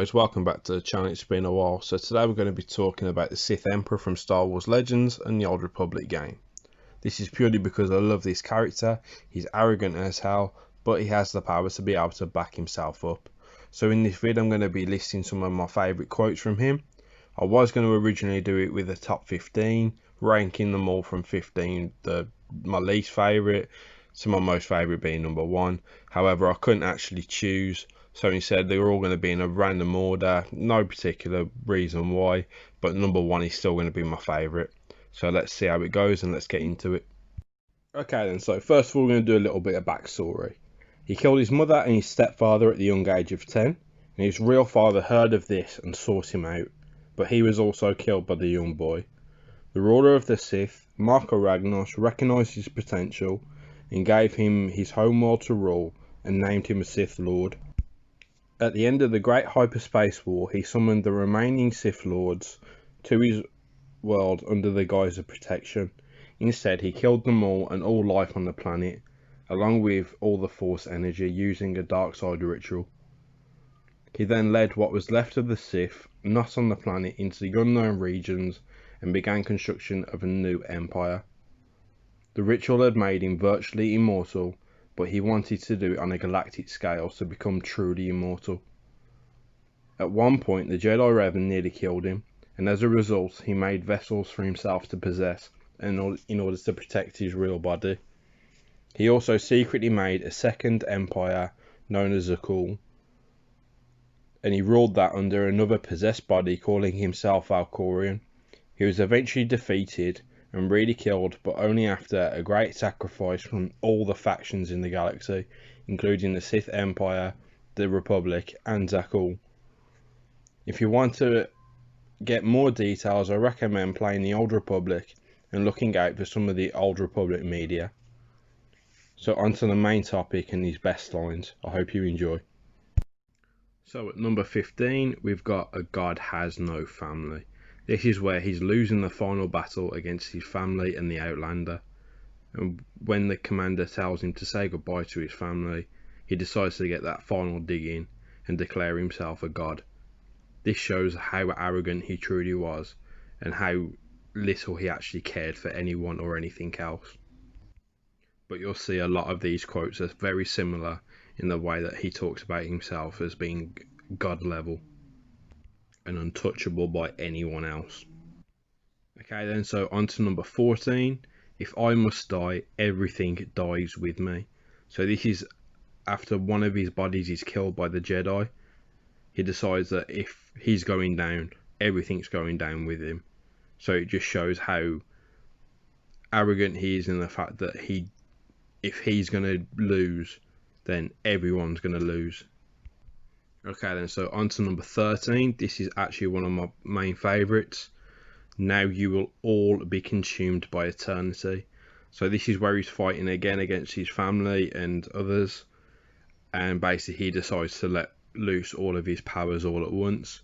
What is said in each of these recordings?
guys, welcome back to the channel. It's been a while. So today we're going to be talking about the Sith Emperor from Star Wars Legends and the Old Republic game. This is purely because I love this character. He's arrogant as hell, but he has the power to be able to back himself up. So in this video I'm going to be listing some of my favourite quotes from him. I was going to originally do it with the top 15, ranking them all from 15, my least favourite to my most favourite being number 1. However, I couldn't actually choose. So instead, they were all going to be in a random order, no particular reason why, but number 1 is still going to be my favourite. So let's see how it goes and let's get into it. Okay then, so first of all, we're going to do a little bit of backstory. He killed his mother and his stepfather at the young age of 10, and his real father heard of this and sought him out, but he was also killed by the young boy. The ruler of the Sith, Mako recognised his potential and gave him his homeworld to rule and named him a Sith Lord. At the end of the Great Hyperspace War, he summoned the remaining Sith Lords to his world under the guise of protection. Instead, he killed them all and all life on the planet, along with all the Force energy, using a dark side ritual. He then led what was left of the Sith, not on the planet, into the unknown regions and began construction of a new empire. The ritual had made him virtually immortal, but he wanted to do it on a galactic scale to become truly immortal. At one point, the Jedi Revan nearly killed him, and as a result, he made vessels for himself to possess in order to protect his real body. He also secretly made a second empire known as Zakul, and he ruled that under another possessed body, calling himself Valkorian. He was eventually defeated and really killed, but only after a great sacrifice from all the factions in the galaxy, including the Sith Empire, the Republic, and Zakul. If you want to get more details, I recommend playing the Old Republic and looking out for some of the Old Republic media. So onto the main topic and these best lines. I hope you enjoy. So at number 15, we've got "A God has no family." This is where he's losing the final battle against his family and the Outlander, and when the commander tells him to say goodbye to his family, he decides to get that final dig in and declare himself a god. This shows how arrogant he truly was and how little he actually cared for anyone or anything else. But you'll see a lot of these quotes are very similar in the way that he talks about himself as being god level and untouchable by anyone else. Okay then, so on to number 14. "If I must die, everything dies with me." So this is after one of his bodies is killed by the Jedi. He decides that if he's going down, everything's going down with him. So it just shows how arrogant he is in the fact that if he's going to lose, then everyone's going to lose. Okay then, so on to number 13. This is actually one of my main favourites. "Now you will all be consumed by eternity." So this is where he's fighting again against his family and others, and basically he decides to let loose all of his powers all at once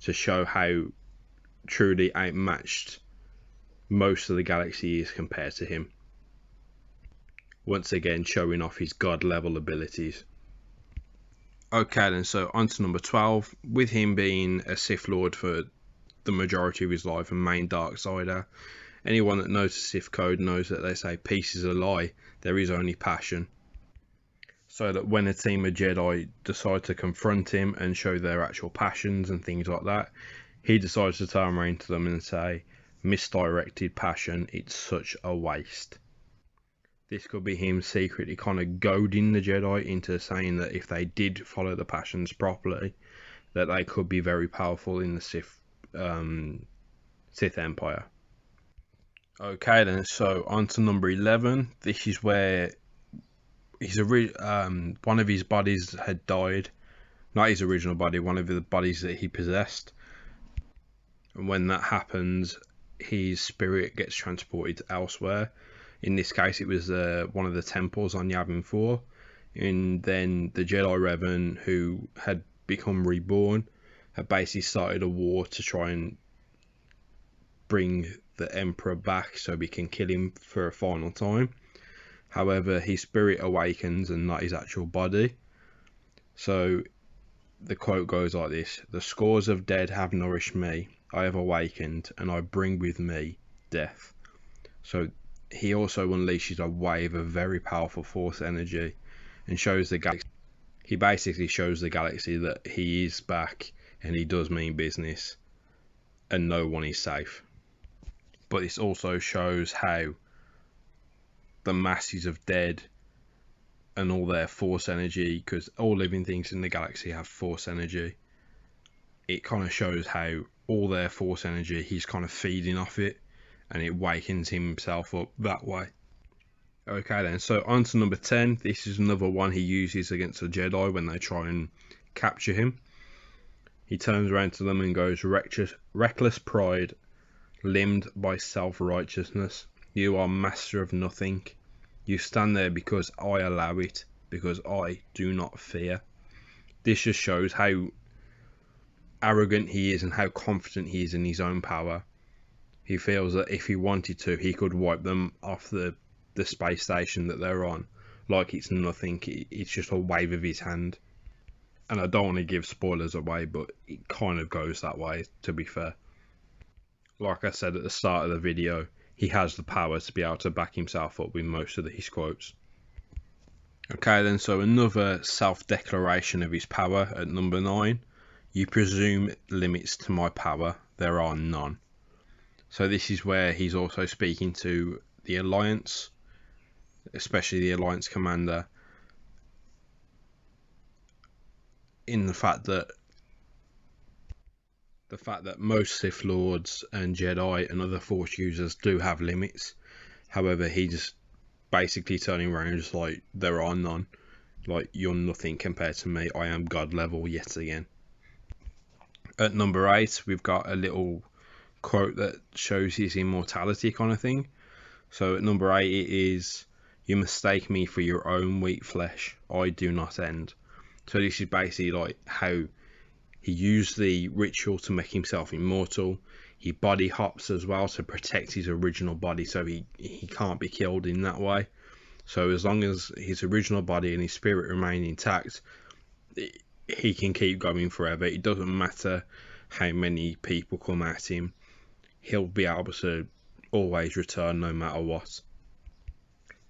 to show how truly outmatched most of the galaxy is compared to him. Once again showing off his god level abilities. Okay then, so on to number 12. With him being a Sith Lord for the majority of his life and main Darksider, anyone that knows the Sith code knows that they say peace is a lie, there is only passion. So that when a team of Jedi decide to confront him and show their actual passions and things like that, he decides to turn around to them and say, "Misdirected passion, it's such a waste." This could be him secretly kind of goading the Jedi into saying that if they did follow the passions properly, that they could be very powerful in the Sith Empire. Okay then, so on to number 11. This is where one of his bodies had died. Not his original body, one of the bodies that he possessed. And when that happens, his spirit gets transported elsewhere. In this case, it was one of the temples on Yavin 4. And then the Jedi Revan, who had become reborn, had basically started a war to try and bring the Emperor back so we can kill him for a final time. However, his spirit awakens and not his actual body. So the quote goes like this: "The scores of dead have nourished me. I have awakened, and I bring with me death." So he also unleashes a wave of very powerful force energy and shows the galaxy. He basically shows the galaxy that he is back and he does mean business and no one is safe. But this also shows how the masses of dead and all their force energy, because all living things in the galaxy have force energy, it kind of shows how all their force energy, he's kind of feeding off it, and it wakens himself up that way. Okay then, so on to number 10. This is another one he uses against the Jedi when they try and capture him. He turns around to them and goes, "Reckless pride, limbed by self-righteousness. You are master of nothing. You stand there because I allow it, because I do not fear." This just shows how arrogant he is and how confident he is in his own power. He feels that if he wanted to, he could wipe them off the space station that they're on like it's nothing. It's just a wave of his hand. And I don't want to give spoilers away, but it kind of goes that way, to be fair. Like I said at the start of the video, he has the power to be able to back himself up with most of his quotes. Okay then, so another self-declaration of his power at number 9. "You presume limits to my power. There are none." So this is where he's also speaking to the Alliance, especially the Alliance commander, in the fact that most Sith Lords and Jedi and other Force users do have limits. However, he's basically turning around just like, there are none. Like, you're nothing compared to me. I am God level yet again. At number 8, we've got a little quote that shows his immortality kind of thing. So at number 8 it is, "You mistake me for your own weak flesh. I do not end." So this is basically like how he used the ritual to make himself immortal. He body hops as well to protect his original body, so he can't be killed in that way. So as long as his original body and his spirit remain intact, he can keep going forever. It doesn't matter how many people come at him. He'll be able to always return no matter what.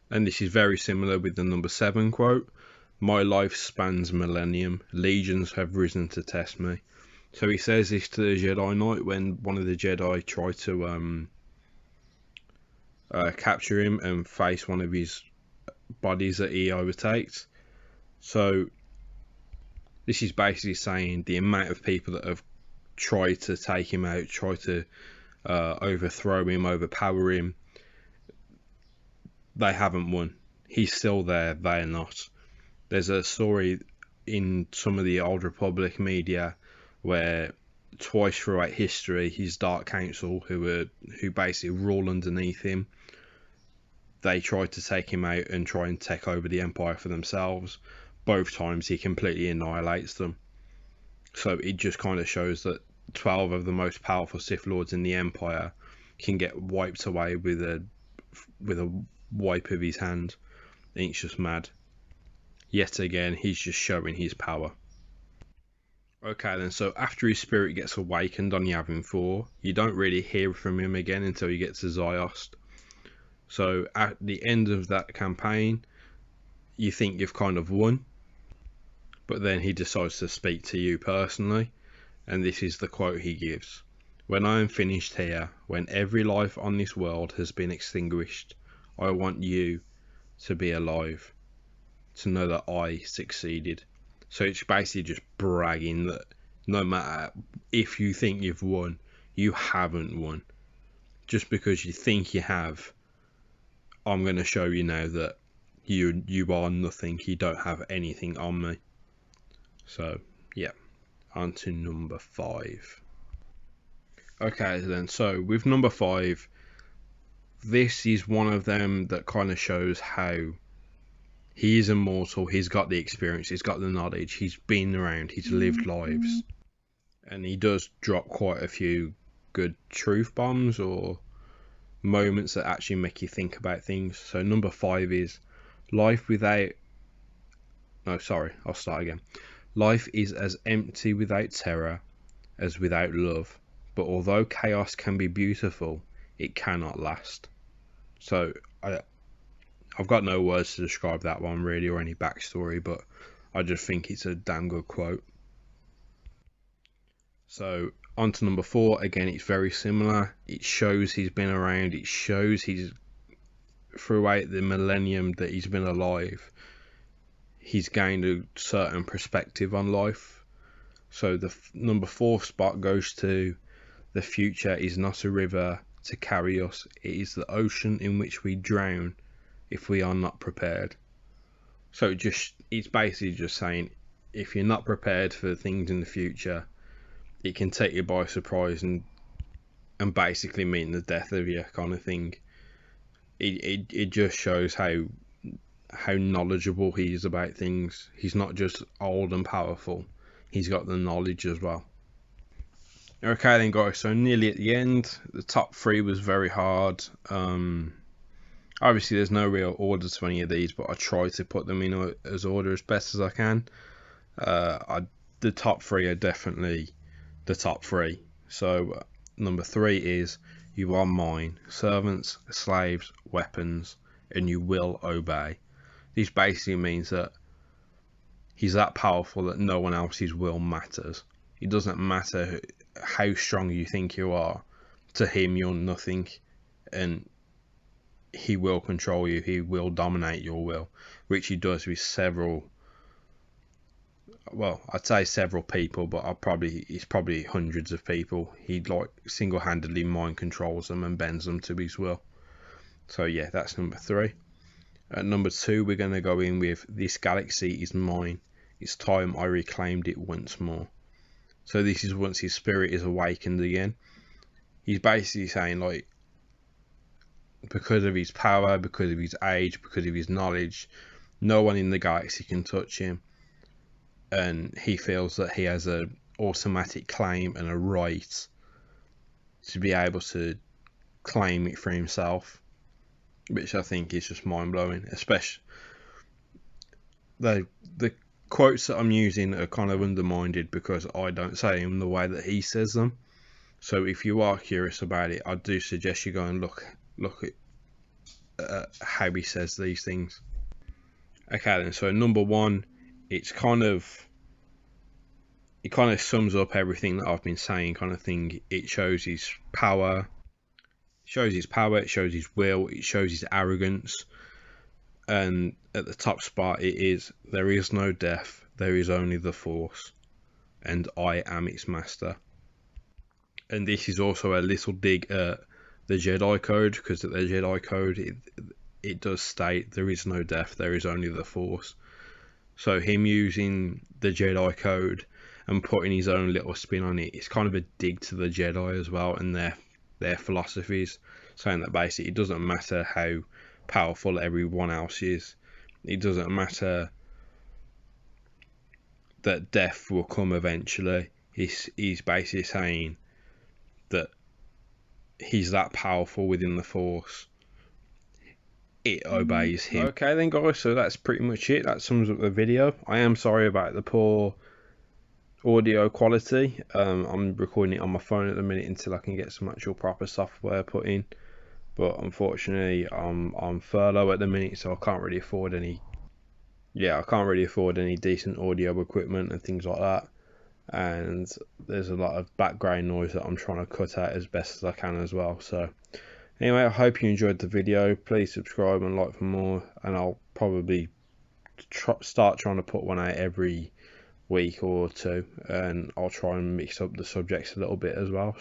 And this is very similar with the number 7 quote: "My life spans millennium. Legions have risen to test me." So he says this to the Jedi Knight when one of the Jedi tried to capture him and face one of his bodies that he overtakes. So this is basically saying the amount of people that have tried to take him out, tried to overthrow him, overpower him, they haven't won. He's still there, they're not. There's a story in some of the Old Republic media where twice throughout history his Dark Council, who basically rule underneath him, they tried to take him out and try and take over the Empire for themselves. Both times he completely annihilates them. So it just kind of shows that 12 of the most powerful Sith Lords in the Empire can get wiped away with a wipe of his hand. It's just mad. Yet again, he's just showing his power. Okay then, so after his spirit gets awakened on Yavin 4, you don't really hear from him again until you get to Ziost. So at the end of that campaign, you think you've kind of won, but then he decides to speak to you personally, and this is the quote he gives: "When I am finished here, when every life on this world has been extinguished, I want you to be alive, to know that I succeeded." So it's basically just bragging that no matter if you think you've won, you haven't won. Just because you think you have, I'm going to show you now that you are nothing. You don't have anything on me. So yeah, on to number 5. Okay then, so with number 5, this is one of them that kind of shows how he is immortal. He's got the experience, he's got the knowledge, he's been around, he's lived lives, and he does drop quite a few good truth bombs or moments that actually make you think about things. So number 5 is life without... No, sorry, I'll start again. Life is as empty without terror as without love, but although chaos can be beautiful, it cannot last. So I've got no words to describe that one really, or any backstory, but I just think it's a damn good quote. So on to number 4. Again, it's very similar. It shows he's been around. It shows he's, throughout the millennium that he's been alive, he's gained a certain perspective on life. So the number 4 spot goes to: the future is not a river to carry us. It is the ocean in which we drown if we are not prepared. So it's basically just saying, if you're not prepared for things in the future, it can take you by surprise and basically mean the death of you, kind of thing. It just shows how knowledgeable he is about things. He's not just old and powerful, he's got the knowledge as well. Okay then guys, so nearly at the end. The top 3 was very hard. Obviously there's no real order to any of these, but I try to put them in as order as best as I can. The top 3 are definitely the top 3. So number 3 is: you are mine, servants, slaves, weapons, and you will obey. This basically means that he's that powerful that no one else's will matters. It doesn't matter how strong you think you are, to him you're nothing, and he will control you, he will dominate your will, which he does with several, well, I'd say several people, but it's probably hundreds of people. He like single-handedly mind controls them and bends them to his will. So yeah, that's number 3. At number 2, we're going to go in with: this galaxy is mine. It's time I reclaimed it once more. So this is once his spirit is awakened again. He's basically saying, like, because of his power, because of his age, because of his knowledge, no one in the galaxy can touch him. And he feels that he has an automatic claim and a right to be able to claim it for himself, which I think is just mind-blowing. Especially the quotes that I'm using are kind of undermined because I don't say them the way that he says them. So if you are curious about it, I do suggest you go and look at how he says these things. Okay then, so number 1, it kind of sums up everything that I've been saying, kind of thing. It shows his power, it shows his will, it shows his arrogance. And at the top spot it is: there is no death, there is only the Force, and I am its master. And this is also a little dig at the Jedi Code, because at the Jedi Code it does state there is no death, there is only the Force. So him using the Jedi Code and putting his own little spin on it, it's kind of a dig to the Jedi as well and their philosophies, saying that basically it doesn't matter how powerful everyone else is, it doesn't matter that death will come eventually. He's basically saying that he's that powerful within the Force, it obeys him. Okay then guys, so that's pretty much it. That sums up the video. I am sorry about the poor audio quality. I'm recording it on my phone at the minute until I can get some actual proper software put in, but unfortunately I'm on furlough at the minute, so I can't really afford any decent audio equipment and things like that, and there's a lot of background noise that I'm trying to cut out as best as I can as well. So anyway, I hope you enjoyed the video. Please subscribe and like for more, and I'll probably start trying to put one out every week or 2, and I'll try and mix up the subjects a little bit as well.